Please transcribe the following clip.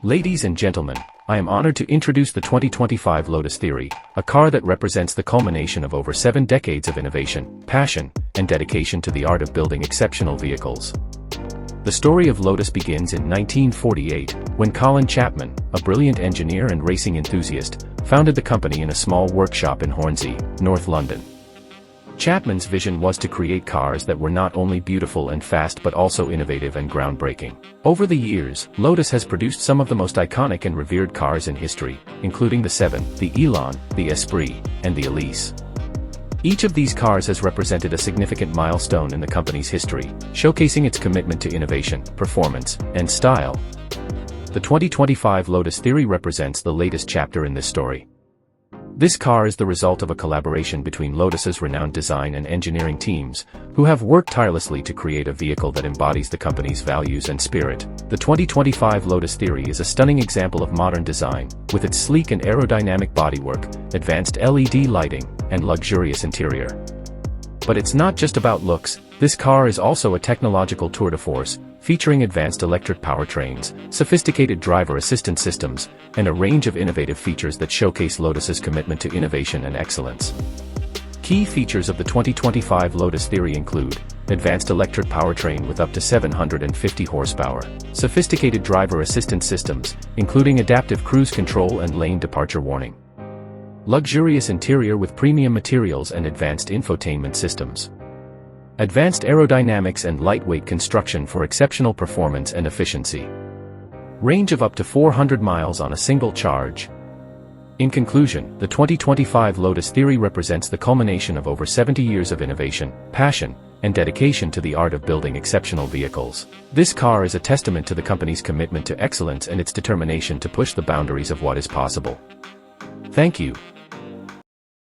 Ladies and gentlemen, I am honored to introduce the 2025 Lotus Theory, a car that represents the culmination of over 7 decades of innovation, passion, and dedication to the art of building exceptional vehicles. The story of Lotus begins in 1948, when Colin Chapman, a brilliant engineer and racing enthusiast, founded the company in a small workshop in Hornsey, North London. Chapman's vision was to create cars that were not only beautiful and fast but also innovative and groundbreaking. Over the years, Lotus has produced some of the most iconic and revered cars in history, including the 7, the Elan, the Esprit, and the Elise. Each of these cars has represented a significant milestone in the company's history, showcasing its commitment to innovation, performance, and style. The 2025 Lotus Theory represents the latest chapter in this story. This car is the result of a collaboration between Lotus's renowned design and engineering teams, who have worked tirelessly to create a vehicle that embodies the company's values and spirit. The 2025 Lotus Theory is a stunning example of modern design, with its sleek and aerodynamic bodywork, advanced LED lighting, and luxurious interior. But it's not just about looks. This car is also a technological tour de force, featuring advanced electric powertrains, sophisticated driver assistance systems, and a range of innovative features that showcase Lotus's commitment to innovation and excellence. Key features of the 2025 Lotus Theory include advanced electric powertrain with up to 750 horsepower, sophisticated driver assistance systems, including adaptive cruise control and lane departure warning, luxurious interior with premium materials and advanced infotainment systems, advanced aerodynamics and lightweight construction for exceptional performance and efficiency. Range of up to 400 miles on a single charge. In conclusion, the 2025 Lotus Theory represents the culmination of over 70 years of innovation, passion, and dedication to the art of building exceptional vehicles. This car is a testament to the company's commitment to excellence and its determination to push the boundaries of what is possible. Thank you.